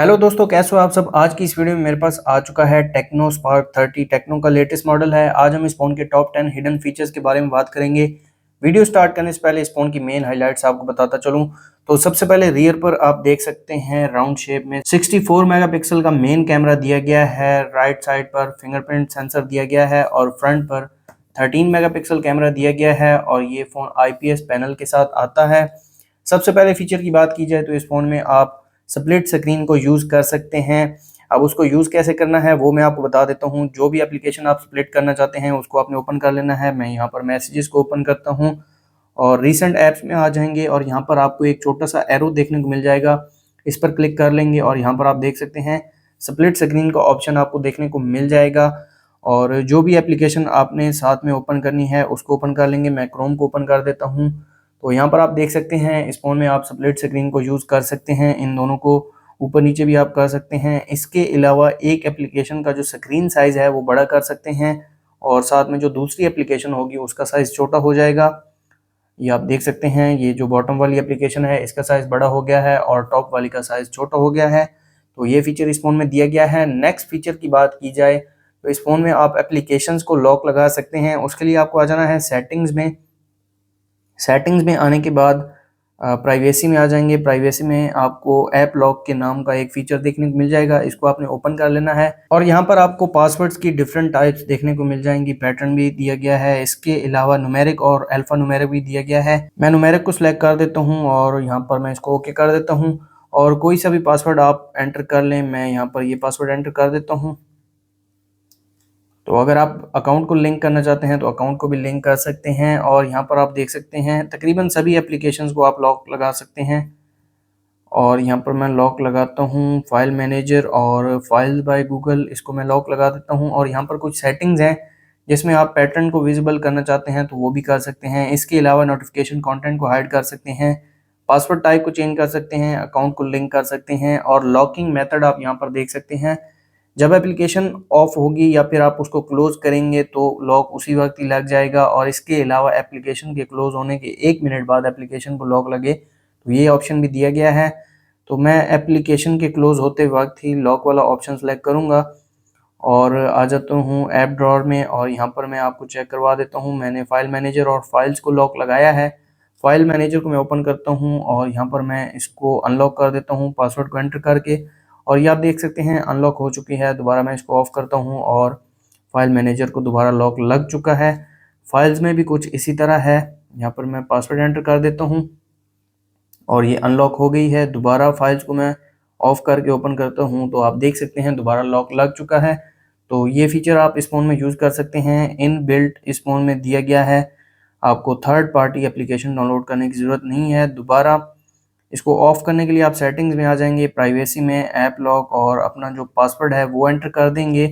Hello दोस्तों, कैसे हो आप सब। आज की इस वीडियो में मेरे पास आ चुका है टेक्नो स्पार्क 30। टेक्नो का लेटेस्ट मॉडल है। आज हम इस फोन के टॉप 10 हिडन फीचर्स के बारे में बात करेंगे। वीडियो स्टार्ट करने से पहले इस फोन की मेन हाइलाइट्स आपको बताता चलूं तो सबसे पहले रियर पर आप देख सकते हैं राउंड शेप में 64 मेगापिक्सल का मेन कैमरा दिया गया है। राइट साइड पर फिंगरप्रिंट सेंसर दिया गया है और फ्रंट पर 13 मेगापिक्सल कैमरा दिया गया है और ये फोन IPS पैनल के साथ आता है। सबसे पहले फीचर की बात की जाए तो इस फोन में आप स्प्लिट स्क्रीन को यूज़ कर सकते हैं। अब उसको यूज़ कैसे करना है वो मैं आपको बता देता हूँ। जो भी एप्लीकेशन आप स्प्लिट करना चाहते हैं उसको आपने ओपन कर लेना है। मैं यहाँ पर मैसेजेस को ओपन करता हूँ और रीसेंट ऐप्स में आ जाएंगे और यहाँ पर आपको एक छोटा सा एरो देखने को मिल जाएगा। इस पर क्लिक कर लेंगे और यहाँ पर आप देख सकते हैं स्प्लिट स्क्रीन का ऑप्शन आपको देखने को मिल जाएगा। और जो भी एप्लीकेशन आपने साथ में ओपन करनी है उसको ओपन कर लेंगे। मैं क्रोम को ओपन कर देता हूँ। तो यहाँ पर आप देख सकते हैं इस फोन में आप स्प्लिट स्क्रीन को यूज़ कर सकते हैं। इन दोनों को ऊपर नीचे भी आप कर सकते हैं। इसके अलावा एक एप्लीकेशन का जो स्क्रीन साइज़ है वो बड़ा कर सकते हैं और साथ में जो दूसरी एप्लीकेशन होगी उसका साइज़ छोटा हो जाएगा। ये आप देख सकते हैं, ये जो बॉटम वाली एप्लीकेशन है इसका साइज़ बड़ा हो गया है और टॉप वाली का साइज़ छोटा हो गया है। तो ये फीचर इस फ़ोन में दिया गया है। नेक्स्ट फीचर की बात की जाए तो इस फ़ोन में आप एप्लीकेशंस को लॉक लगा सकते हैं। उसके लिए आपको आ जाना है सेटिंग्स में। सेटिंग्स में आने के बाद प्राइवेसी में आ जाएंगे। प्राइवेसी में आपको ऐप लॉक के नाम का एक फीचर देखने को मिल जाएगा। इसको आपने ओपन कर लेना है और यहाँ पर आपको पासवर्ड्स की डिफरेंट टाइप्स देखने को मिल जाएंगी। पैटर्न भी दिया गया है। इसके अलावा न्यूमेरिक और अल्फा न्यूमेरिक भी दिया गया है। मैं न्यूमेरिक को सिलेक्ट कर देता हूँ और यहाँ पर मैं इसको ओके कर देता हूँ और कोई सा भी पासवर्ड आप एंटर कर लें। मैं यहाँ पर ये पासवर्ड एंटर कर देता हूँ। तो अगर आप अकाउंट को लिंक करना चाहते हैं तो अकाउंट को भी लिंक कर सकते हैं और यहाँ पर आप देख सकते हैं तकरीबन सभी एप्लीकेशंस को आप लॉक लगा सकते हैं। और यहाँ पर मैं लॉक लगाता हूँ फाइल मैनेजर और फाइल बाय गूगल, इसको मैं लॉक लगा देता हूँ। और यहाँ पर कुछ सेटिंग्स हैं जिसमें आप पैटर्न को विजिबल करना चाहते हैं तो वो भी कर सकते हैं। इसके अलावा नोटिफिकेशन कंटेंट को हाइड कर सकते हैं, पासवर्ड टाइप को चेंज कर सकते हैं, अकाउंट को लिंक कर सकते हैं और लॉकिंग मेथड आप यहाँ पर देख सकते हैं। जब एप्लीकेशन ऑफ होगी या फिर आप उसको क्लोज करेंगे तो लॉक उसी वक्त ही लग जाएगा। और इसके अलावा एप्लीकेशन के क्लोज होने के 1 मिनट बाद एप्लीकेशन को लॉक लगे तो ये ऑप्शन भी दिया गया है। तो मैं एप्लीकेशन के क्लोज होते वक्त ही लॉक वाला ऑप्शन सेलेक्ट करूंगा और आ जाता हूँ ऐप ड्रॉअर में और यहाँ पर मैं आपको चेक करवा देता हूँ। मैंने फाइल मैनेजर और फाइल्स को लॉक लगाया है। फाइल मैनेजर को मैं ओपन करता हूँ और यहाँ पर मैं इसको अनलॉक कर देता हूँ पासवर्ड को एंटर करके। और ये आप देख सकते हैं अनलॉक हो चुकी है। दोबारा मैं इसको ऑफ करता हूँ और फाइल मैनेजर को दोबारा लॉक लग चुका है। फाइल्स में भी कुछ इसी तरह है। यहाँ पर मैं पासवर्ड एंटर कर देता हूँ और ये अनलॉक हो गई है। दोबारा फाइल्स को मैं ऑफ करके ओपन करता हूँ तो आप देख सकते हैं दोबारा लॉक लग चुका है। तो ये फीचर आप इस फ़ोन में यूज़ कर सकते हैं। इन बिल्ट इस फ़ोन में दिया गया है। आपको थर्ड पार्टी एप्लीकेशन डाउनलोड करने की ज़रूरत नहीं है। दोबारा इसको ऑफ करने के लिए आप सेटिंग्स में आ जाएंगे, प्राइवेसी में ऐप लॉक और अपना जो पासवर्ड है वो एंटर कर देंगे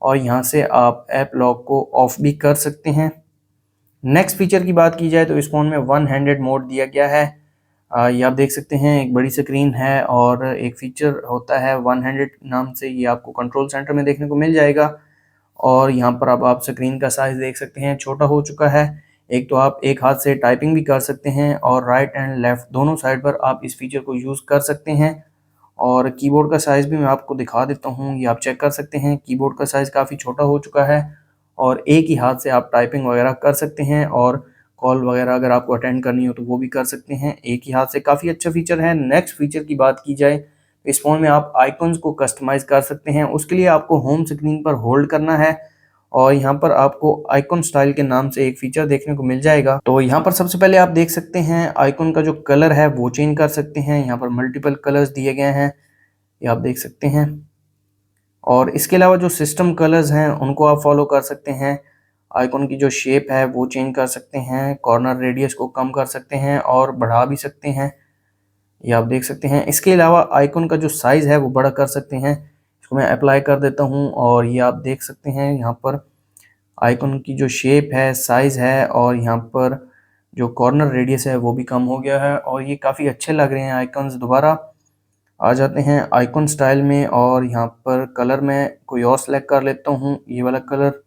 और यहाँ से आप ऐप लॉक को ऑफ भी कर सकते हैं। नेक्स्ट फीचर की बात की जाए तो इस फ़ोन में वन हैंडेड मोड दिया गया है। ये आप देख सकते हैं एक बड़ी स्क्रीन है और एक फीचर होता है वन हैंडेड नाम से, ये आपको कंट्रोल सेंटर में देखने को मिल जाएगा। और यहाँ पर अब आप स्क्रीन का साइज़ देख सकते हैं छोटा हो चुका है। एक तो आप एक हाथ से टाइपिंग भी कर सकते हैं और राइट एंड लेफ़्ट दोनों साइड पर आप इस फीचर को यूज़ कर सकते हैं। और कीबोर्ड का साइज़ भी मैं आपको दिखा देता हूँ, ये आप चेक कर सकते हैं कीबोर्ड का साइज़ काफ़ी छोटा हो चुका है और एक ही हाथ से आप टाइपिंग वगैरह कर सकते हैं और कॉल वगैरह अगर आपको अटेंड करनी हो तो वो भी कर सकते हैं एक ही हाथ से। काफ़ी अच्छा फीचर है। नेक्स्ट फीचर की बात की जाए तो इस फ़ोन में आप आइकन्स को कस्टमाइज़ कर सकते हैं। उसके लिए आपको होम स्क्रीन पर होल्ड करना है और यहाँ पर आपको आइकॉन स्टाइल के नाम से एक फीचर देखने को मिल जाएगा। तो यहाँ पर सबसे पहले आप देख सकते हैं आइकॉन का जो कलर है वो चेंज कर सकते हैं। यहाँ पर मल्टीपल कलर्स दिए गए हैं, ये आप देख सकते हैं। और इसके अलावा जो सिस्टम कलर्स हैं उनको आप फॉलो कर सकते हैं। आइकॉन की जो शेप है वो चेंज कर सकते हैं, कॉर्नर रेडियस को कम कर सकते हैं और बढ़ा भी सकते हैं, ये आप देख सकते हैं। इसके अलावा आइकॉन का जो साइज़ है वो बड़ा कर सकते हैं। इसको मैं अप्लाई कर देता हूँ और ये आप देख सकते हैं यहाँ पर आइकॉन की जो शेप है, साइज़ है और यहाँ पर जो कॉर्नर रेडियस है वो भी कम हो गया है और ये काफ़ी अच्छे लग रहे हैं आइकॉन्स। दोबारा आ जाते हैं आइकॉन स्टाइल में और यहाँ पर कलर में कोई और सेलेक्ट कर लेता हूँ, ये वाला कलर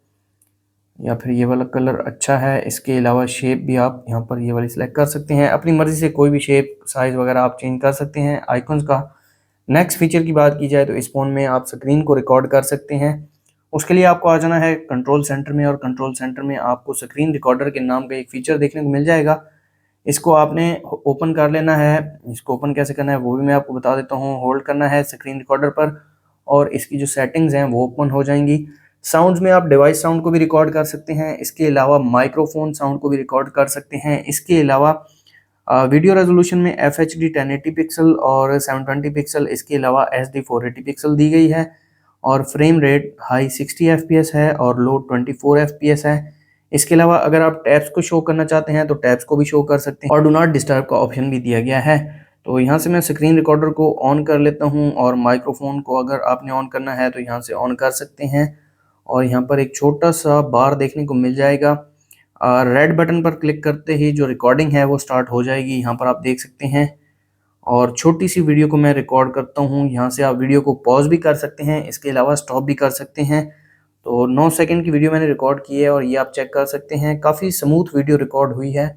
या फिर ये वाला कलर अच्छा है। इसके अलावा शेप भी आप यहाँ पर ये वाली सेलेक्ट कर सकते हैं। अपनी मर्ज़ी से कोई भी शेप, साइज़ वगैरह आप चेंज कर सकते हैं आइकॉन्स का। नेक्स्ट फीचर की बात की जाए तो इस फ़ोन में आप स्क्रीन को रिकॉर्ड कर सकते हैं। उसके लिए आपको आ जाना है कंट्रोल सेंटर में, और कंट्रोल सेंटर में आपको स्क्रीन रिकॉर्डर के नाम का एक फ़ीचर देखने को मिल जाएगा। इसको आपने ओपन कर लेना है। इसको ओपन कैसे करना है वो भी मैं आपको बता देता हूँ। होल्ड करना है स्क्रीन रिकॉर्डर पर और इसकी जो सेटिंग्स हैं वो ओपन हो जाएंगी। साउंड्स में आप डिवाइस साउंड को भी रिकॉर्ड कर सकते हैं। इसके अलावा माइक्रोफोन साउंड को भी रिकॉर्ड कर सकते हैं। इसके अलावा वीडियो रेजोल्यूशन में FHD 1080 पिक्सल और 720 पिक्सल, इसके अलावा SD 480 पिक्सल दी गई है, और फ्रेम रेट हाई 60 FPS है और लो 24 FPS है। इसके अलावा अगर आप टैब्स को शो करना चाहते हैं तो टैब्स को भी शो कर सकते हैं, और डू नॉट डिस्टर्ब का ऑप्शन भी दिया गया है। तो यहाँ से मैं स्क्रीन रिकॉर्डर को ऑन कर लेता हूँ, और माइक्रोफोन को अगर आपने ऑन करना है तो यहाँ से ऑन कर सकते हैं। और यहाँ पर एक छोटा सा बार देखने को मिल जाएगा। रेड बटन पर क्लिक करते ही जो रिकॉर्डिंग है वो स्टार्ट हो जाएगी, यहाँ पर आप देख सकते हैं। और छोटी सी वीडियो को मैं रिकॉर्ड करता हूँ। यहाँ से आप वीडियो को पॉज भी कर सकते हैं, इसके अलावा स्टॉप भी कर सकते हैं। तो 9 सेकंड की वीडियो मैंने रिकॉर्ड की है और ये आप चेक कर सकते हैं, काफ़ी स्मूथ वीडियो रिकॉर्ड हुई है।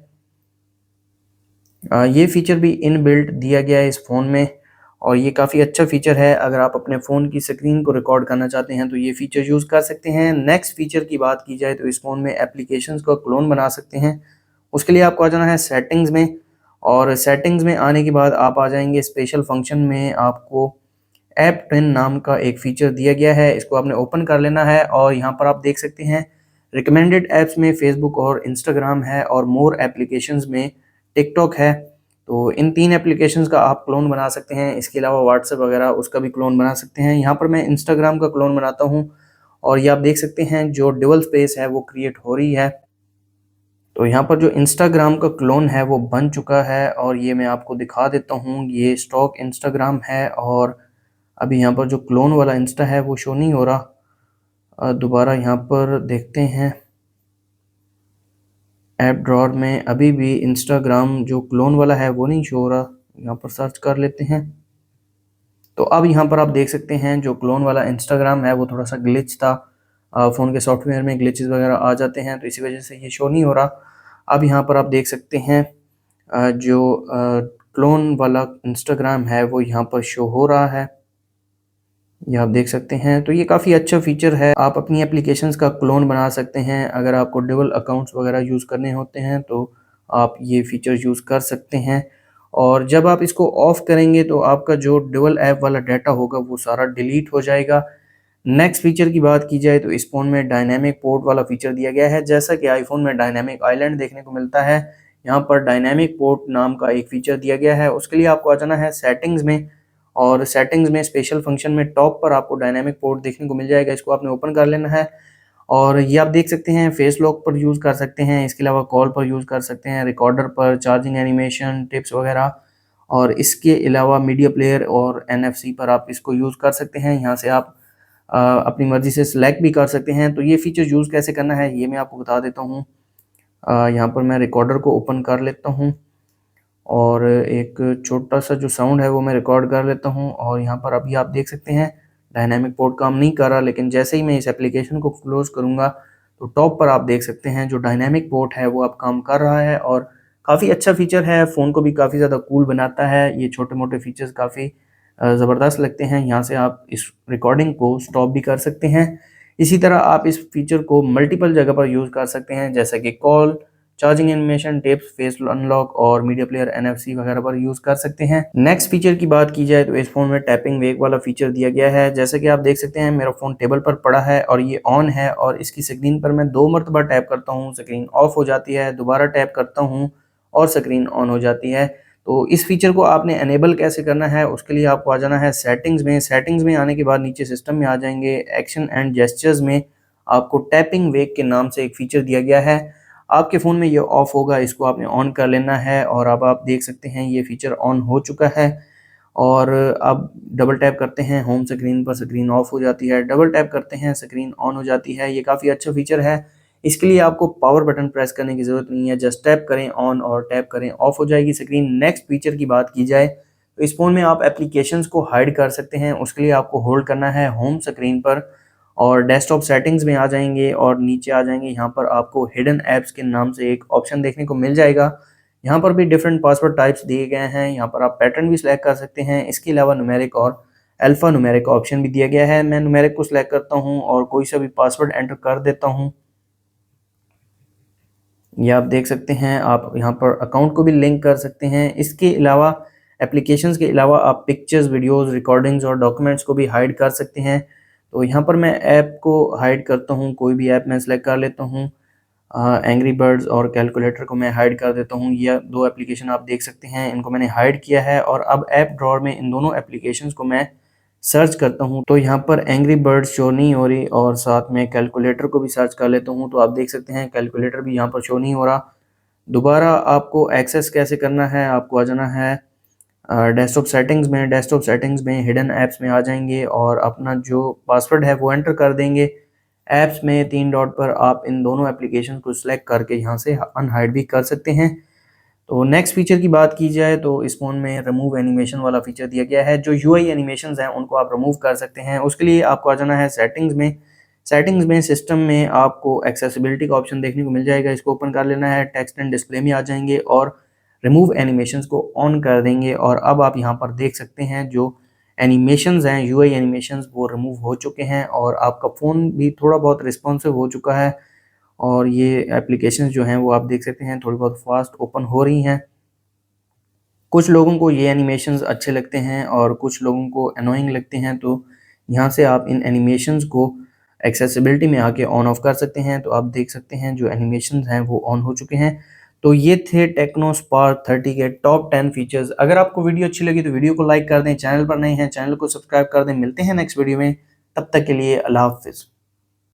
ये फीचर भी इनबिल्ट दिया गया है इस फ़ोन में, और ये काफ़ी अच्छा फीचर है। अगर आप अपने फ़ोन की स्क्रीन को रिकॉर्ड करना चाहते हैं तो ये फीचर यूज़ कर सकते हैं। नेक्स्ट फीचर की बात की जाए तो इस फ़ोन में एप्लीकेशंस का क्लोन बना सकते हैं। उसके लिए आपको आ जाना है सेटिंग्स में, और सेटिंग्स में आने के बाद आप आ जाएंगे स्पेशल फंक्शन में। आपको ऐप ट्विन नाम का एक फ़ीचर दिया गया है, इसको आपने ओपन कर लेना है। और यहाँ पर आप देख सकते हैं रिकमेंडेड ऐप्स में फेसबुक और इंस्टाग्राम है, और मोर एप्लीकेशंस में टिकटॉक है। तो इन 3 एप्लीकेशंस का आप क्लोन बना सकते हैं। इसके अलावा व्हाट्सएप वगैरह उसका भी क्लोन बना सकते हैं। यहाँ पर मैं इंस्टाग्राम का क्लोन बनाता हूँ, और ये आप देख सकते हैं जो डुअल स्पेस है वो क्रिएट हो रही है। तो यहाँ पर जो इंस्टाग्राम का क्लोन है वो बन चुका है, और ये मैं आपको दिखा देता हूँ। ये स्टॉक इंस्टाग्राम है, और अभी यहाँ पर जो क्लोन वाला इंस्टा है वो शो नहीं हो रहा। दोबारा यहाँ पर देखते हैं ऐप ड्रॉअर में, अभी भी इंस्टाग्राम जो क्लोन वाला है वो नहीं शो हो रहा। यहाँ पर सर्च कर लेते हैं। तो अब यहाँ पर आप देख सकते हैं जो क्लोन वाला इंस्टाग्राम है वो थोड़ा सा ग्लिच था। फ़ोन के सॉफ्टवेयर में ग्लिचेस वगैरह आ जाते हैं, तो इसी वजह से ये शो नहीं हो रहा। अब यहाँ पर आप देख सकते हैं जो क्लोन वाला इंस्टाग्राम है वो यहाँ पर शो हो रहा है, ये आप देख सकते हैं। तो ये काफ़ी अच्छा फीचर है। आप अपनी एप्लीकेशंस का क्लोन बना सकते हैं। अगर आपको डबल अकाउंट्स वगैरह यूज़ करने होते हैं तो आप ये फीचर यूज़ कर सकते हैं। और जब आप इसको ऑफ़ करेंगे तो आपका जो डबल ऐप वाला डाटा होगा वो सारा डिलीट हो जाएगा। नेक्स्ट फीचर की बात की जाए तो इस फ़ोन में डायनामिक पोर्ट वाला फीचर दिया गया है। जैसा कि आईफ़ोन में डायनामिक आइलैंड देखने को मिलता है, यहाँ पर डायनामिक पोर्ट नाम का एक फीचर दिया गया है। उसके लिए आपको आ जाना है सेटिंग्स में, और सेटिंग्स में स्पेशल फंक्शन में टॉप पर आपको डायनामिक पोर्ट देखने को मिल जाएगा। इसको आपने ओपन कर लेना है, और ये आप देख सकते हैं फेस लॉक पर यूज़ कर सकते हैं। इसके अलावा कॉल पर यूज़ कर सकते हैं, रिकॉर्डर पर, चार्जिंग एनिमेशन टिप्स वगैरह, और इसके अलावा मीडिया प्लेयर और NFC पर आप इसको यूज़ कर सकते हैं। यहाँ से आप अपनी मर्ज़ी से सिलेक्ट भी कर सकते हैं। तो ये फीचर यूज़ कैसे करना है ये मैं आपको बता देता हूँ। यहाँ पर मैं रिकॉर्डर को ओपन कर लेता हूँ, और एक छोटा सा जो साउंड है वो मैं रिकॉर्ड कर लेता हूँ। और यहाँ पर अभी आप देख सकते हैं डायनामिक पोर्ट काम नहीं कर रहा, लेकिन जैसे ही मैं इस एप्लीकेशन को क्लोज़ करूँगा तो टॉप पर आप देख सकते हैं जो डायनामिक पोर्ट है वो अब काम कर रहा है, और काफ़ी अच्छा फीचर है। फ़ोन को भी काफ़ी ज़्यादा कूल बनाता है। ये छोटे-मोटे फीचर्स काफ़ी ज़बरदस्त लगते हैं। यहाँ से आप इस रिकॉर्डिंग को स्टॉप भी कर सकते हैं। इसी तरह आप इस फीचर को मल्टीपल जगह पर यूज़ कर सकते हैं, जैसे कि call, charging animation tips, face unlock और मीडिया प्लेयर NFC वगैरह पर यूज़ कर सकते हैं। नेक्स्ट फीचर की बात की जाए तो इस फ़ोन में टैपिंग वेक वाला फीचर दिया गया है। जैसे कि आप देख सकते हैं मेरा फ़ोन टेबल पर पड़ा है और ये ऑन है, और इसकी स्क्रीन पर मैं 2 मरतबा टैप करता हूँ, स्क्रीन ऑफ हो जाती है, दोबारा टैप करता हूँ और स्क्रीन ऑन हो जाती है। तो इस फीचर को आपने एनेबल कैसे करना है, उसके लिए आपको आ जाना है सेटिंग्स में। सेटिंग्स में आने के बाद नीचे सिस्टम में आ जाएंगे, एक्शन एंड जेस्चर्स में आपको टैपिंग वेक के नाम से एक फीचर दिया गया है। आपके फ़ोन में ये ऑफ होगा, इसको आपने ऑन कर लेना है, और अब आप देख सकते हैं ये फीचर ऑन हो चुका है। और अब डबल टैप करते हैं होम स्क्रीन पर, स्क्रीन ऑफ हो जाती है, डबल टैप करते हैं स्क्रीन ऑन हो जाती है। ये काफ़ी अच्छा फीचर है। इसके लिए आपको पावर बटन प्रेस करने की ज़रूरत नहीं है, जस्ट टैप करें ऑन और टैप करें ऑफ हो जाएगी स्क्रीन। नेक्स्ट फीचर की बात की जाए तो इस फ़ोन में आप एप्लीकेशंस को हाइड कर सकते हैं। उसके लिए आपको होल्ड करना है होम स्क्रीन पर, और डेस्कटॉप सेटिंग्स में आ जाएंगे, और नीचे आ जाएंगे। यहाँ पर आपको हिडन ऐप्स के नाम से एक ऑप्शन देखने को मिल जाएगा। यहाँ पर भी डिफरेंट पासवर्ड टाइप्स दिए गए हैं। यहाँ पर आप पैटर्न भी सिलेक्ट कर सकते हैं। इसके अलावा न्यूमेरिक और अल्फा न्यूमेरिक ऑप्शन भी दिया गया है। मैं न्यूमेरिक को सिलेक्ट करता हूँ और कोई सा भी पासवर्ड एंटर कर देता हूँ। ये आप देख सकते हैं, आप यहाँ पर अकाउंट को भी लिंक कर सकते हैं। इसके अलावा एप्लीकेशंस के अलावा आप पिक्चर्स, वीडियोस, रिकॉर्डिंग्स और डॉक्यूमेंट्स को भी हाइड कर सकते हैं। तो यहाँ पर मैं ऐप को हाइड करता हूँ, कोई भी ऐप मैं सेलेक्ट कर लेता हूँ। एंग्री बर्ड्स और कैलकुलेटर को मैं हाइड कर देता हूँ। ये दो एप्लीकेशन आप देख सकते हैं, इनको मैंने हाइड किया है। और अब ऐप ड्रॉअर में इन दोनों एप्लीकेशंस को मैं सर्च करता हूँ तो यहाँ पर एंग्री बर्ड्स शो नहीं हो रही और साथ में कैलकुलेटर को भी सर्च कर लेता हूँ तो आप देख सकते हैं कैलकुलेटर भी यहाँ पर शो नहीं हो रहा। दोबारा आपको एक्सेस कैसे करना है, आपको आ जाना है डेस्कटॉप सेटिंग्स में। डेस्कटॉप सेटिंग्स में हिडन ऐप्स में आ जाएंगे और अपना जो पासवर्ड है वो एंटर कर देंगे। ऐप्स में 3 डॉट पर आप इन दोनों एप्लीकेशन को सिलेक्ट करके यहाँ से अनहाइड भी कर सकते हैं। तो नेक्स्ट फीचर की बात की जाए तो इस फ़ोन में रिमूव एनिमेशन वाला फीचर दिया गया है। जो यूआई एनिमेशंस हैं उनको आप रिमूव कर सकते हैं। उसके लिए आपको आ जाना है सेटिंग्स में। सेटिंग्स में सिस्टम में आपको एक्सेसिबिलिटी का ऑप्शन देखने को मिल जाएगा, इसको ओपन कर लेना है। टेक्स्ट एंड डिस्प्ले में आ जाएंगे और रिमूव एनिमेशंस को ऑन कर देंगे और अब आप यहाँ पर देख सकते हैं जो एनिमेशंस हैं, यूआई एनिमेशंस, वो रिमूव हो चुके हैं और आपका फ़ोन भी थोड़ा बहुत रिस्पॉन्सिव हो चुका है। और ये एप्लीकेशंस जो हैं वो आप देख सकते हैं थोड़ी बहुत फास्ट ओपन हो रही हैं। कुछ लोगों को ये एनिमेशंस अच्छे लगते हैं और कुछ लोगों को अनोइंग लगते हैं, तो यहाँ से आप इन एनिमेशंस को एक्सेसिबिलिटी में आके ऑन ऑफ कर सकते हैं। तो आप देख सकते हैं जो एनिमेशंस हैं वो ऑन हो चुके हैं। तो ये थे टेक्नो स्पार्क 30 के टॉप 10 फीचर्स। अगर आपको वीडियो अच्छी लगी तो वीडियो को लाइक कर दें, चैनल पर नए हैं चैनल को सब्सक्राइब कर दें। मिलते हैं नेक्स्ट वीडियो में, तब तक के लिए अल्लाह हाफिज़।